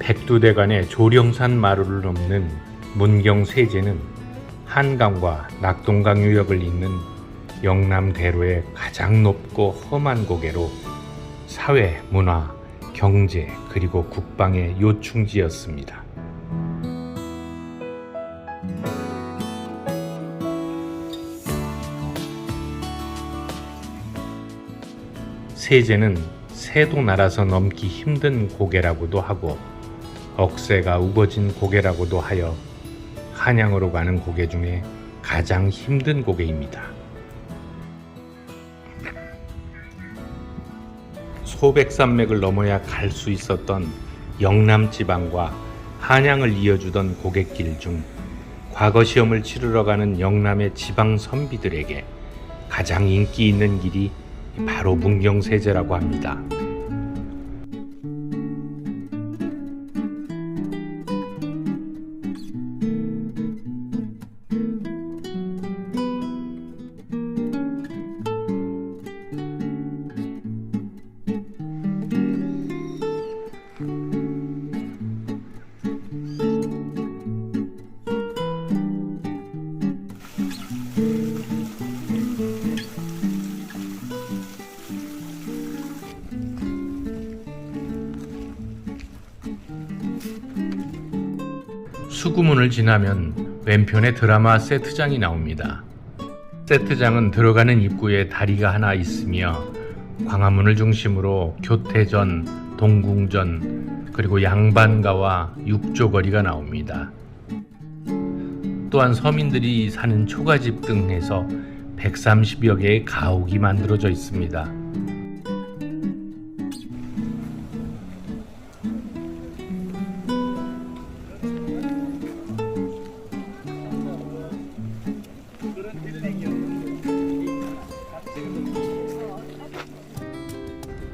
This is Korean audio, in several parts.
백두대간의 조령산 마루를 넘는 문경세제는 한강과 낙동강 유역을 잇는 영남대로의 가장 높고 험한 고개로 사회, 문화, 경제 그리고 국방의 요충지였습니다. 세제는 새도 날아서 넘기 힘든 고개라고도 하고 억새가 우거진 고개라고도 하여 한양으로 가는 고개 중에 가장 힘든 고개입니다. 소백산맥을 넘어야 갈 수 있었던 영남지방과 한양을 이어주던 고갯길 중 과거 시험을 치르러 가는 영남의 지방 선비들에게 가장 인기 있는 길이 바로 문경세제라고 합니다. 수구문을 지나면 왼편에 드라마 세트장이 나옵니다. 세트장은 들어가는 입구에 다리가 하나 있으며 광화문을 중심으로 교태전, 동궁전, 그리고 양반가와 육조거리가 나옵니다. 또한 서민들이 사는 초가집 등 해서 130여 개의 가옥이 만들어져 있습니다.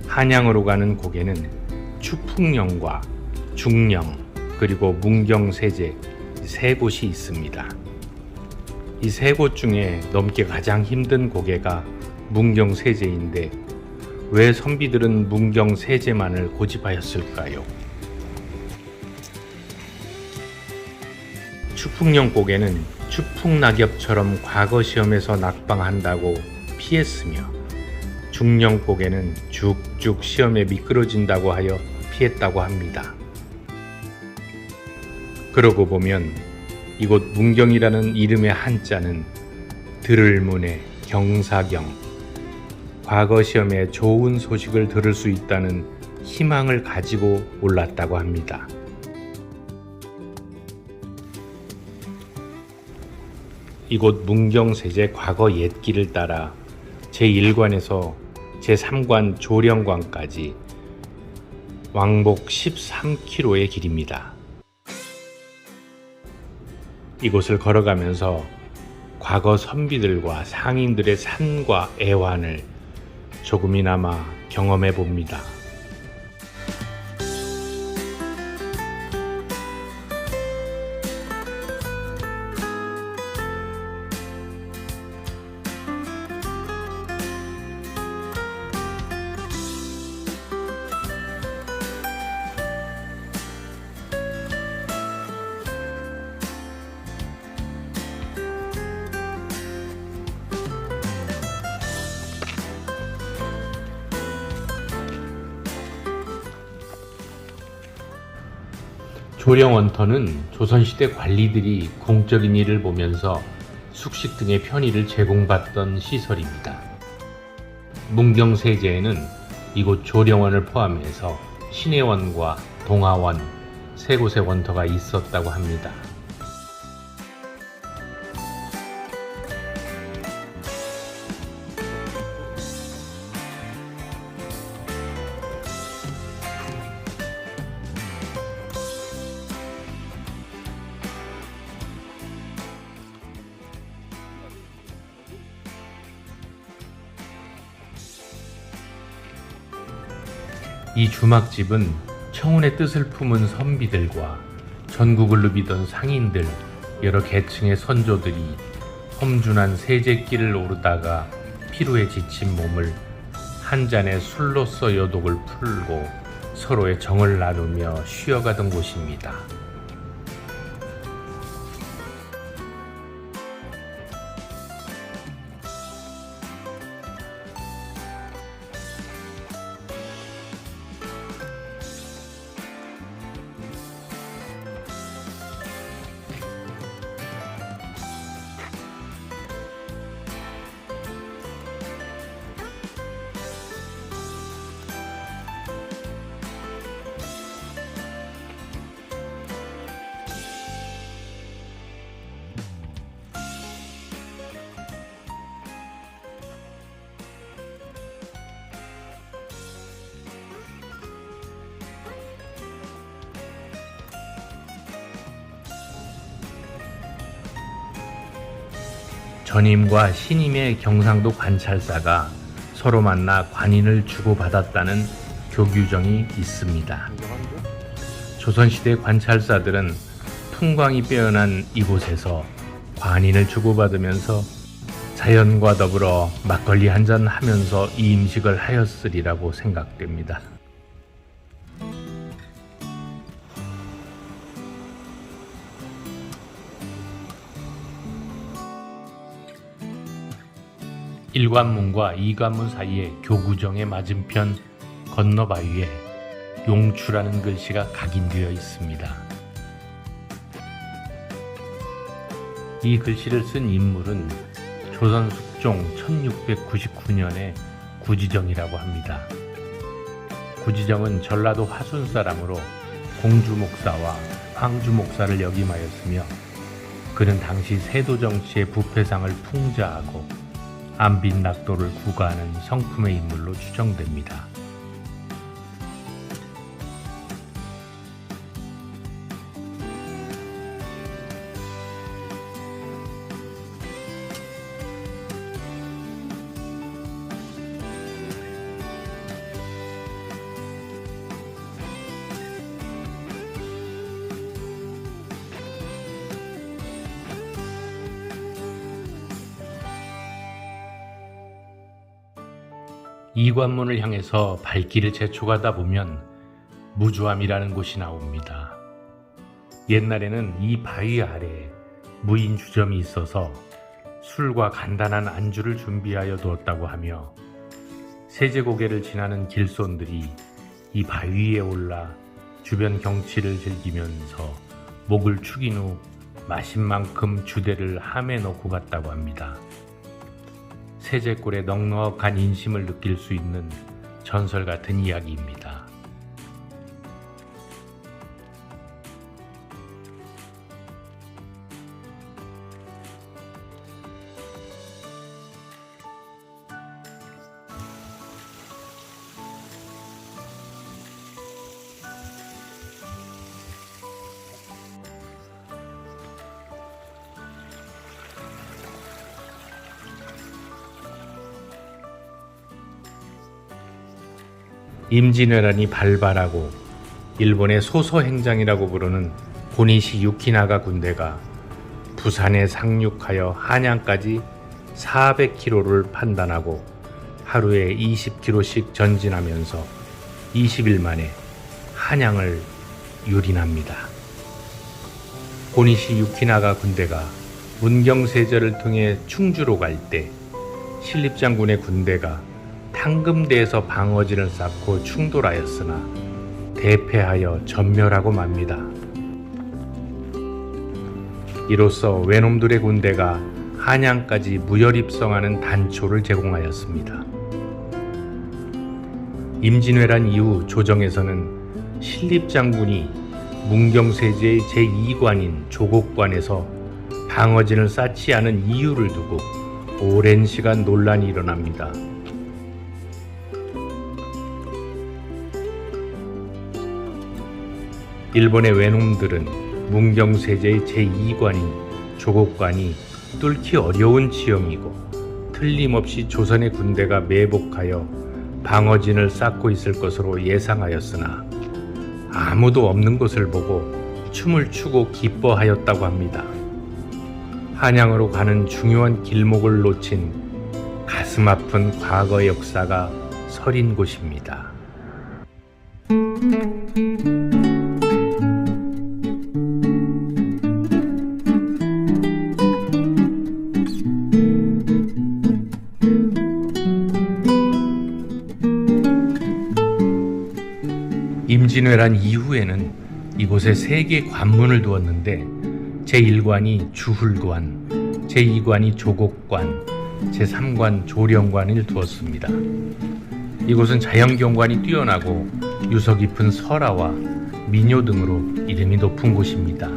한양으로 가는 고개는 추풍령과 중령 그리고 문경세제 세 곳이 있습니다. 이 세 곳 중에 넘기 가장 힘든 고개가 문경세제인데 왜 선비들은 문경세제만을 고집하였을까요? 추풍령 고개는 추풍낙엽처럼 과거 시험에서 낙방한다고 피했으며 중령 고개는 죽죽 시험에 미끄러진다고 하여 피했다고 합니다. 그러고 보면 이곳 문경이라는 이름의 한자는 들을 문에 경사경, 과거 시험에 좋은 소식을 들을 수 있다는 희망을 가지고 올랐다고 합니다. 이곳 문경세제 과거 옛길을 따라 제1관에서 제3관 조령관까지 왕복 13km의 길입니다. 이곳을 걸어가면서 과거 선비들과 상인들의 산과 애환을 조금이나마 경험해 봅니다. 조령원터는 조선시대 관리들이 공적인 일을 보면서 숙식 등의 편의를 제공받던 시설입니다. 문경세제에는 이곳 조령원을 포함해서 신해원과 동하원 세 곳의 원터가 있었다고 합니다. 이 주막집은 청운의 뜻을 품은 선비들과 전국을 누비던 상인들, 여러 계층의 선조들이 험준한 세제길을 오르다가 피로에 지친 몸을 한 잔의 술로써 여독을 풀고 서로의 정을 나누며 쉬어가던 곳입니다. 전임과 신임의 경상도 관찰사가 서로 만나 관인을 주고받았다는 교규정이 있습니다. 조선시대 관찰사들은 풍광이 빼어난 이곳에서 관인을 주고받으면서 자연과 더불어 막걸리 한잔 하면서 이 음식을 하였으리라고 생각됩니다. 일관문과 이관문 사이의 교구정의 맞은편 건너바위에 용추라는 글씨가 각인되어 있습니다. 이 글씨를 쓴 인물은 조선 숙종 1699년의 구지정이라고 합니다. 구지정은 전라도 화순 사람으로 공주 목사와 황주 목사를 역임하였으며 그는 당시 세도 정치의 부패상을 풍자하고 안빈낙도를 구가하는 성품의 인물로 추정됩니다. 이관문을 향해서 발길을 재촉하다 보면 무주암이라는 곳이 나옵니다. 옛날에는 이 바위 아래에 무인 주점이 있어서 술과 간단한 안주를 준비하여 두었다고 하며 세제고개를 지나는 길손들이 이 바위 위에 올라 주변 경치를 즐기면서 목을 축인 후 마신 만큼 주대를 함에 넣고 갔다고 합니다. 세제골의 넉넉한 인심을 느낄 수 있는 전설 같은 이야기입니다. 임진왜란이 발발하고 일본의 소소행장이라고 부르는 고니시 유키나가 군대가 부산에 상륙하여 한양까지 400km를 판단하고 하루에 20km씩 전진하면서 20일 만에 한양을 유린합니다. 고니시 유키나가 군대가 문경세제를 통해 충주로 갈 때 신립장군의 군대가 탕금대에서 방어진을 쌓고 충돌하였으나 대패하여 전멸하고 맙니다. 이로써 외놈들의 군대가 한양까지 무혈입성하는 단초를 제공하였습니다. 임진왜란 이후 조정에서는 신립장군이 문경세제의 제2관인 조곡관에서 방어진을 쌓지 않은 이유를 두고 오랜 시간 논란이 일어납니다. 일본의 외놈들은 문경세제의 제2관인 조곡관이 뚫기 어려운 지형이고 틀림없이 조선의 군대가 매복하여 방어진을 쌓고 있을 것으로 예상하였으나 아무도 없는 것을 보고 춤을 추고 기뻐하였다고 합니다. 한양으로 가는 중요한 길목을 놓친 가슴 아픈 과거의 역사가 서린 곳입니다. 임진왜란 이후에는 이곳에 3개 관문을 두었는데 제1관이 주훌관, 제2관이 조곡관, 제3관 조령관을 두었습니다. 이곳은 자연경관이 뛰어나고 유서 깊은 설화와 민요 등으로 이름이 높은 곳입니다.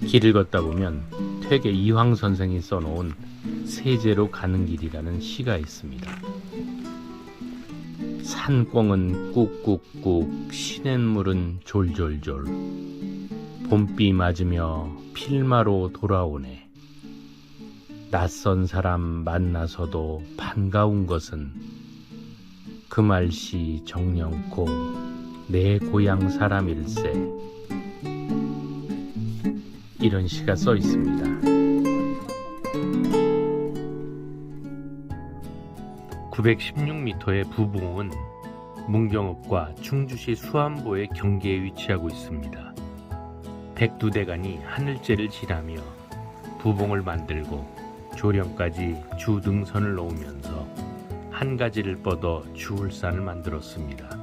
길을 걷다 보면 퇴계 이황 선생이 써놓은 세제로 가는 길이라는 시가 있습니다. 산꽁은 꾹꾹꾹 시냇물은 졸졸졸 봄비 맞으며 필마로 돌아오네. 낯선 사람 만나서도 반가운 것은 그 말씨 정령코 내 고향 사람일세. 이런 시가 써 있습니다. 916m의 부봉은 문경읍과 충주시 수안보의 경계에 위치하고 있습니다. 백두대간이 하늘재를 지나며 부봉을 만들고 조령까지 주등선을 놓으면서 한 가지를 뻗어 주울산을 만들었습니다.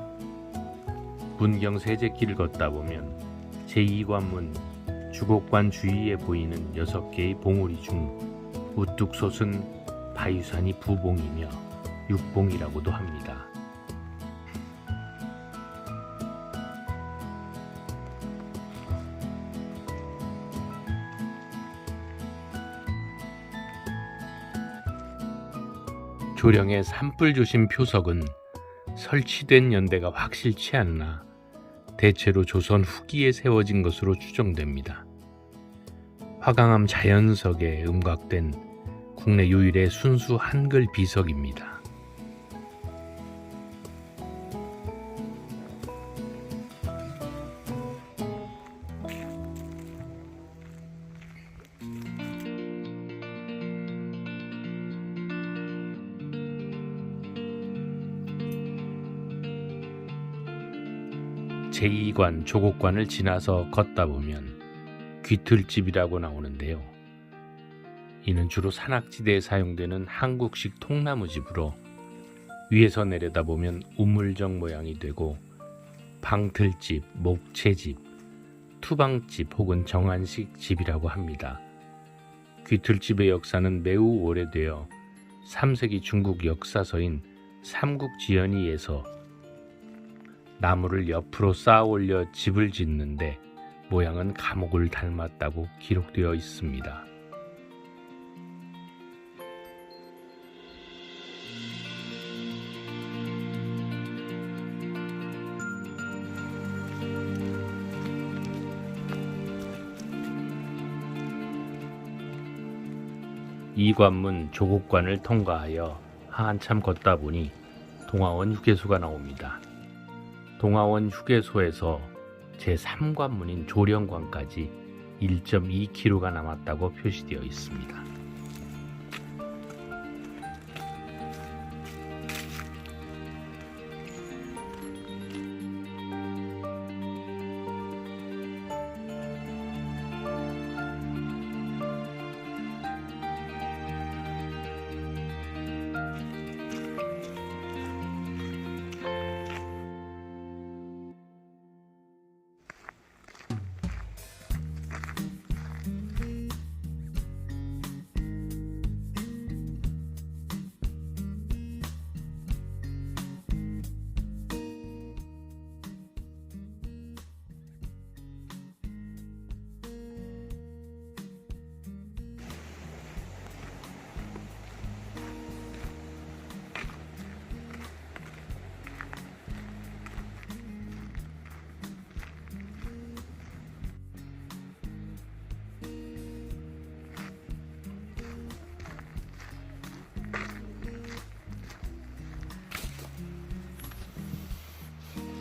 문경 세제길을 걷다 보면 제2관문 주곡관 주위에 보이는 6개의 봉우리 중 우뚝 솟은 바위산이 부봉이며 육봉이라고도 합니다. 조령의 산불조심 표석은 설치된 연대가 확실치 않으나 대체로 조선 후기에 세워진 것으로 추정됩니다. 화강암 자연석에 음각된 국내 유일의 순수 한글 비석입니다. 제2관 조곡관을 지나서 걷다 보면 귀틀집이라고 나오는데요. 이는 주로 산악지대에 사용되는 한국식 통나무집으로 위에서 내려다보면 우물정 모양이 되고 방틀집, 목채집, 투방집 혹은 정안식 집이라고 합니다. 귀틀집의 역사는 매우 오래되어 3세기 중국 역사서인 삼국지연의에서 나무를 옆으로 쌓아 올려 집을 짓는데 모양은 감옥을 닮았다고 기록되어 있습니다. 이관문 조곡관을 통과하여 한참 걷다 보니 동화원 휴게소가 나옵니다. 동화원 휴게소에서 제3관문인 조령관까지 1.2km가 남았다고 표시되어 있습니다.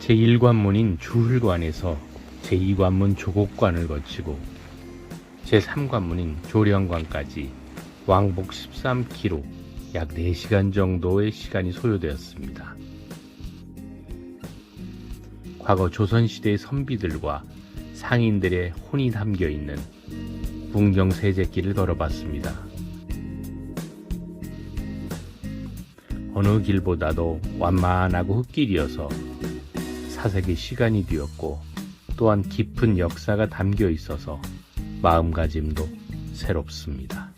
제1관문인 주흘관에서 제2관문 조곡관을 거치고 제3관문인 조령관까지 왕복 13km, 약 4시간 정도의 시간이 소요되었습니다. 과거 조선시대의 선비들과 상인들의 혼이 담겨있는 문경세제길을 걸어봤습니다. 어느 길보다도 완만하고 흙길이어서 사색의 시간이 되었고 또한 깊은 역사가 담겨 있어서 마음가짐도 새롭습니다.